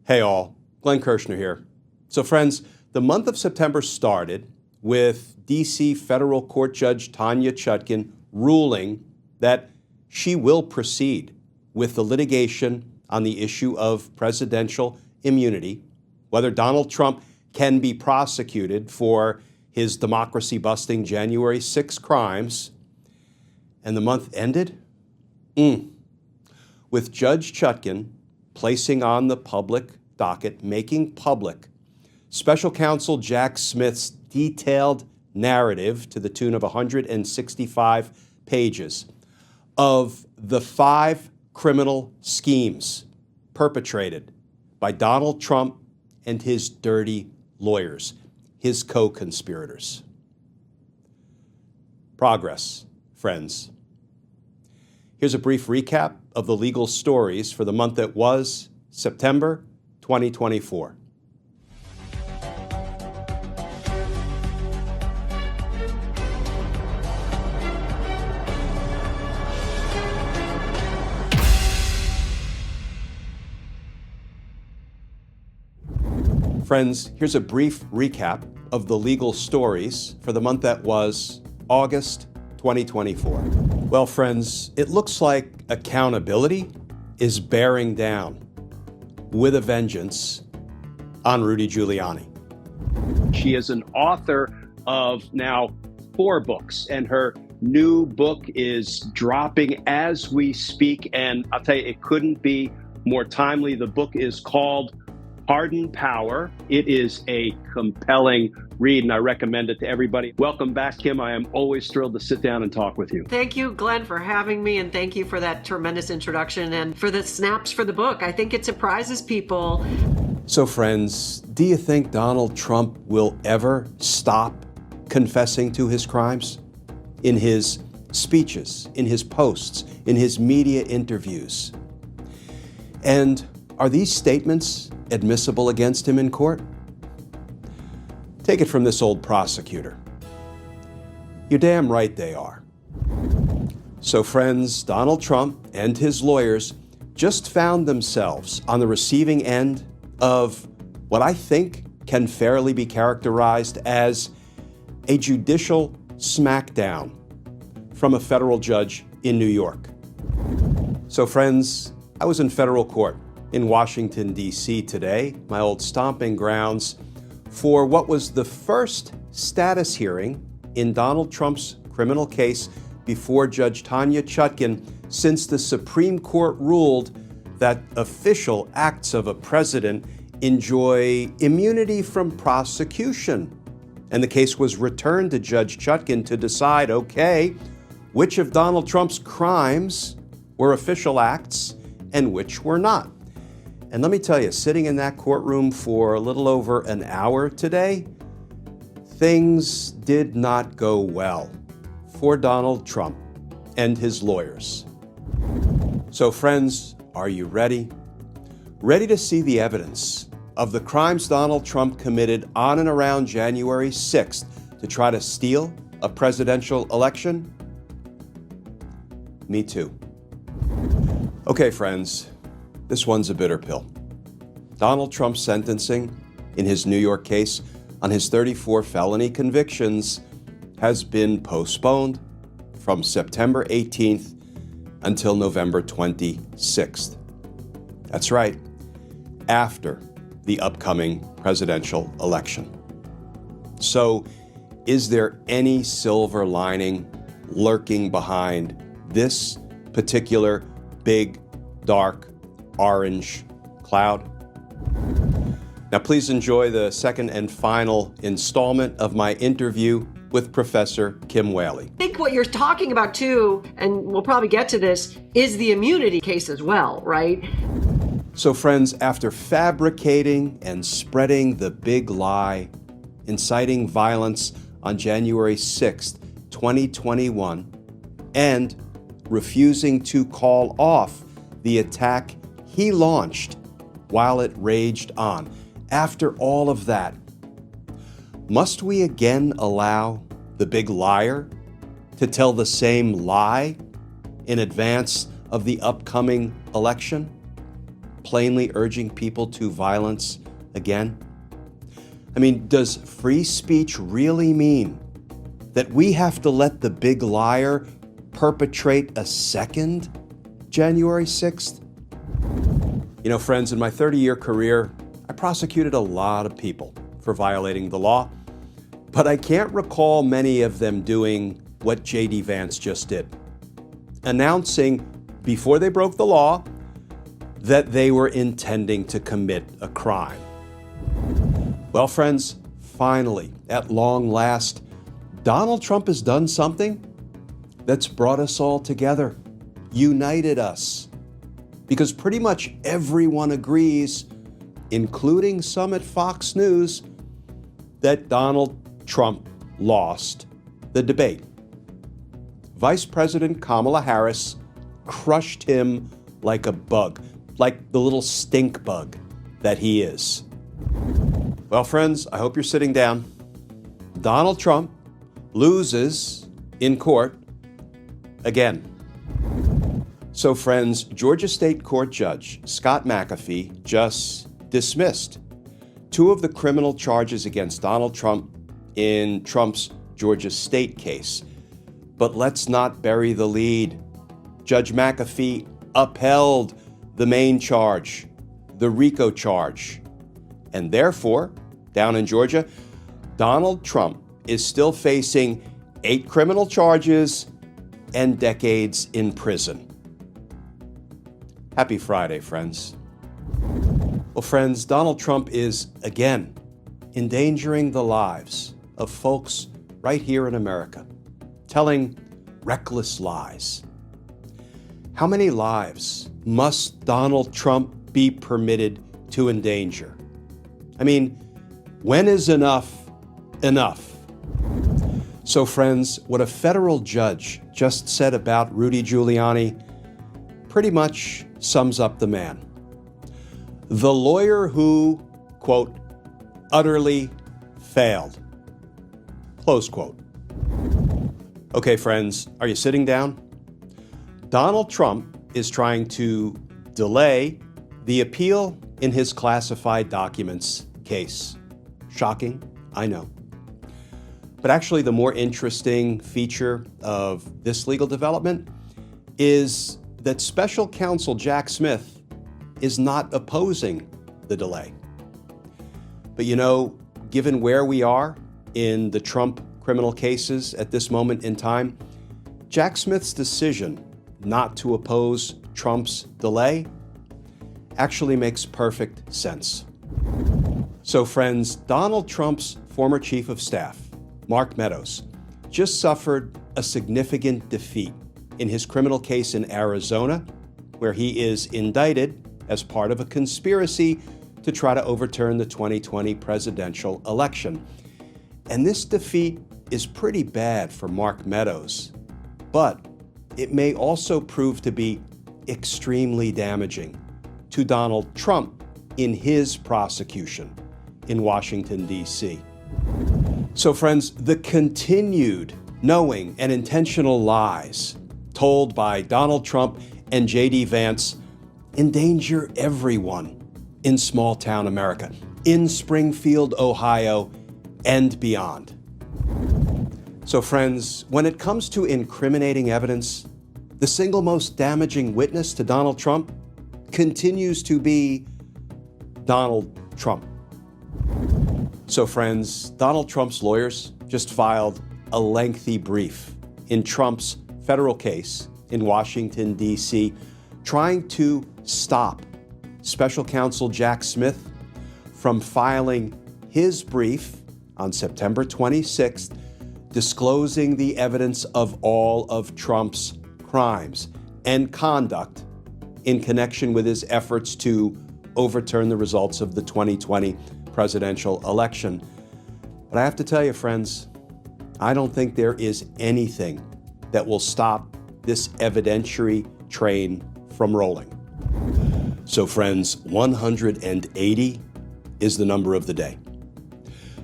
Hey all, Glenn Kirshner here. So friends, the month of September started with D.C. Federal Court Judge Tanya Chutkan ruling that she will proceed with the litigation on the issue of presidential immunity, whether Donald Trump can be prosecuted for his democracy-busting January 6 crimes. And the month ended with Judge Chutkan placing on the public docket, making public Special Counsel Jack Smith's detailed narrative to the tune of 165 pages of the 5 criminal schemes perpetrated by Donald Trump and his dirty lawyers, his co-conspirators. Progress, friends. Here's a brief recap of the legal stories for the month that was September 2024. Friends, here's a brief recap of the legal stories for the month that was August 2024. Well, friends, it looks like accountability is bearing down with a vengeance on Rudy Giuliani. She is an author of now 4 books, and her new book is dropping as we speak. And I'll tell you, it couldn't be more timely. The book is called Pardon Power. It is a compelling read, and I recommend it to everybody. Welcome back, Kim. I am always thrilled to sit down and talk with you. Thank you, Glenn, for having me, and thank you for that tremendous introduction and for the snaps for the book. I think it surprises people. So, friends, do you think Donald Trump will ever stop confessing to his crimes? In his speeches, in his posts, in his media interviews? And are these statements admissible against him in court? Take it from this old prosecutor. You're damn right they are. So friends, Donald Trump and his lawyers just found themselves on the receiving end of what I think can fairly be characterized as a judicial smackdown from a federal judge in New York. So friends, I was in federal court in Washington, D.C. today, my old stomping grounds, for what was the first status hearing in Donald Trump's criminal case before Judge Tanya Chutkan since the Supreme Court ruled that official acts of a president enjoy immunity from prosecution. And the case was returned to Judge Chutkan to decide, okay, which of Donald Trump's crimes were official acts and which were not. And let me tell you, sitting in that courtroom for a little over an hour today, things did not go well for Donald Trump and his lawyers. So friends, are you ready? Ready to see the evidence of the crimes Donald Trump committed on and around January 6th to try to steal a presidential election? Me too. Okay, friends. This one's a bitter pill. Donald Trump's sentencing in his New York case on his 34 felony convictions has been postponed from September 18th until November 26th. That's right, after the upcoming presidential election. So, is there any silver lining lurking behind this particular big, dark, orange cloud? Now, please enjoy the second and final installment of my interview with Professor Kim Whaley. I think what you're talking about too, and we'll probably get to this, is the immunity case as well, right? So friends, after fabricating and spreading the big lie, inciting violence on January 6th, 2021, and refusing to call off the attack he launched while it raged on. After all of that, must we again allow the big liar to tell the same lie in advance of the upcoming election? plainly urging people to violence again? I mean, does free speech really mean that we have to let the big liar perpetrate a second January 6th? You know, friends, in my 30-year career, I prosecuted a lot of people for violating the law, but I can't recall many of them doing what J.D. Vance just did, announcing before they broke the law that they were intending to commit a crime. Well, friends, finally, at long last, Donald Trump has done something that's brought us all together, united us, because pretty much everyone agrees, including some at Fox News, that Donald Trump lost the debate. Vice President Kamala Harris crushed him like a bug, like the little stink bug that he is. Well, friends, I hope you're sitting down. Donald Trump loses in court again. So, friends, Georgia State Court Judge Scott McAfee just dismissed two of the criminal charges against Donald Trump in Trump's Georgia State case. But let's not bury the lead. Judge McAfee upheld the main charge, the RICO charge. And therefore, down in Georgia, Donald Trump is still facing 8 criminal charges and decades in prison. Happy Friday, friends. Well, friends, Donald Trump is, again, endangering the lives of folks right here in America, telling reckless lies. How many lives must Donald Trump be permitted to endanger? I mean, when is enough enough? So, friends, what a federal judge just said about Rudy Giuliani pretty much sums up the man. The lawyer who, quote, utterly failed, close quote. Okay, friends, are you sitting down? Donald Trump is trying to delay the appeal in his classified documents case. Shocking, I know. But actually, the more interesting feature of this legal development is that Special Counsel Jack Smith is not opposing the delay. But you know, given where we are in the Trump criminal cases at this moment in time, Jack Smith's decision not to oppose Trump's delay actually makes perfect sense. So, friends, Donald Trump's former chief of staff, Mark Meadows, just suffered a significant defeat in his criminal case in Arizona, where he is indicted as part of a conspiracy to try to overturn the 2020 presidential election. And this defeat is pretty bad for Mark Meadows, but it may also prove to be extremely damaging to Donald Trump in his prosecution in Washington, D.C. So, friends, the continued knowing and intentional lies told by Donald Trump and J.D. Vance endanger everyone in small-town America, in Springfield, Ohio, and beyond. So, friends, when it comes to incriminating evidence, the single most damaging witness to Donald Trump continues to be Donald Trump. So, friends, Donald Trump's lawyers just filed a lengthy brief in Trump's federal case in Washington, D.C., trying to stop Special Counsel Jack Smith from filing his brief on September 26th, disclosing the evidence of all of Trump's crimes and conduct in connection with his efforts to overturn the results of the 2020 presidential election. But I have to tell you, friends, I don't think there is anything that will stop this evidentiary train from rolling. So, friends, 180 is the number of the day.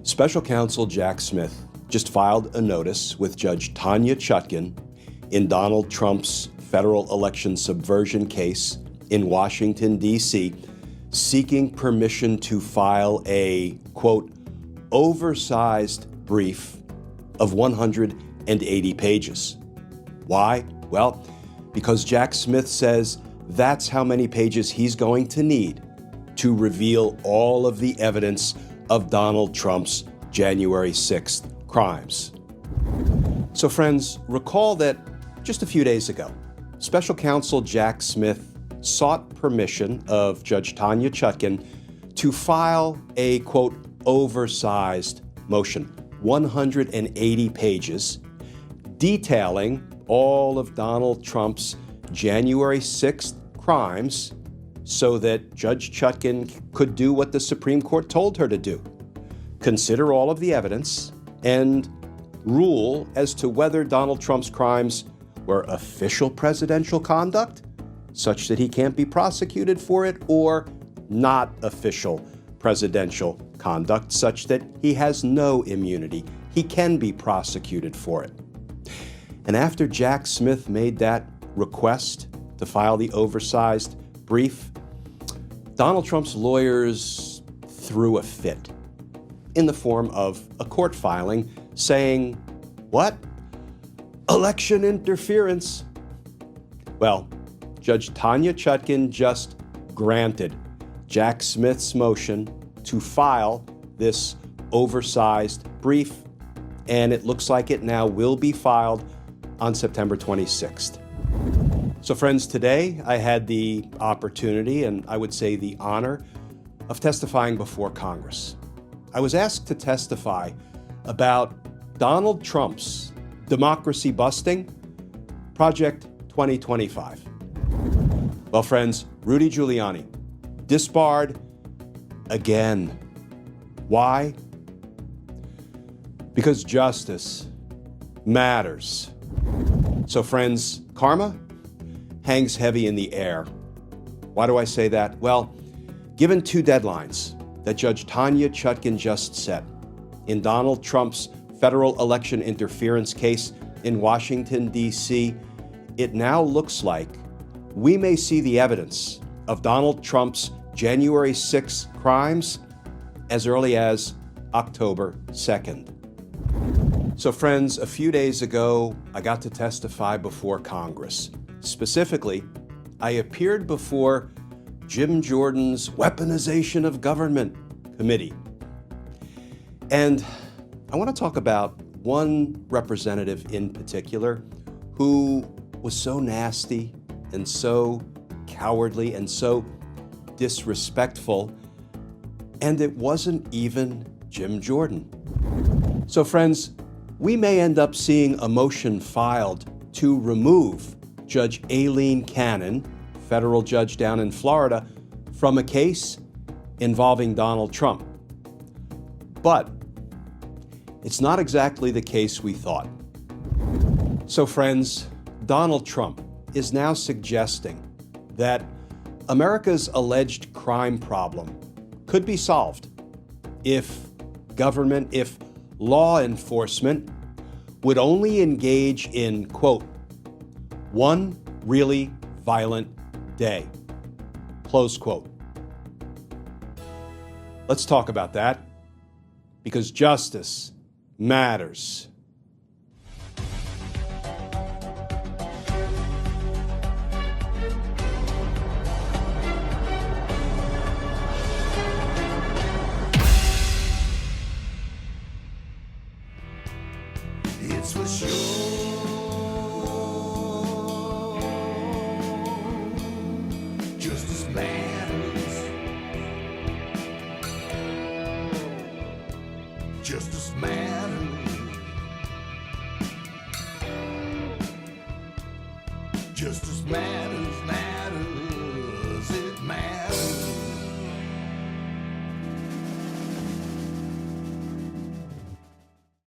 Special Counsel Jack Smith just filed a notice with Judge Tanya Chutkan in Donald Trump's federal election subversion case in Washington, D.C., seeking permission to file a, quote, oversized brief of 180 pages. Why? Well, because Jack Smith says that's how many pages he's going to need to reveal all of the evidence of Donald Trump's January 6th crimes. So friends, recall that just a few days ago, Special Counsel Jack Smith sought permission of Judge Tanya Chutkan to file a, quote, oversized motion, 180 pages, detailing all of Donald Trump's January 6th crimes so that Judge Chutkan could do what the Supreme Court told her to do: consider all of the evidence and rule as to whether Donald Trump's crimes were official presidential conduct, such that he can't be prosecuted for it, or not official presidential conduct, such that he has no immunity. He can be prosecuted for it. And after Jack Smith made that request to file the oversized brief, Donald Trump's lawyers threw a fit in the form of a court filing saying, what? Election interference. Well, Judge Tanya Chutkan just granted Jack Smith's motion to file this oversized brief, and it looks like it now will be filed on September 26th. So friends, today I had the opportunity, and I would say the honor, of testifying before Congress. I was asked to testify about Donald Trump's democracy busting Project 2025. Well, friends, Rudy Giuliani disbarred again. Why? Because justice matters. So friends, karma hangs heavy in the air. Why do I say that? Well, given two deadlines that Judge Tanya Chutkan just set in Donald Trump's federal election interference case in Washington, D.C., it now looks like we may see the evidence of Donald Trump's January 6th crimes as early as October 2nd. So friends, a few days ago, I got to testify before Congress. Specifically, I appeared before Jim Jordan's Weaponization of Government Committee. And I want to talk about one representative in particular who was so nasty and so cowardly and so disrespectful, and it wasn't even Jim Jordan. So friends, we may end up seeing a motion filed to remove Judge Aileen Cannon, federal judge down in Florida, from a case involving Donald Trump. But it's not exactly the case we thought. So friends, Donald Trump is now suggesting that America's alleged crime problem could be solved if law enforcement would only engage in, quote, one really violent day, close quote. Let's talk about that, because justice matters. It's for sure. Justice matters. Justice matters. Justice matters.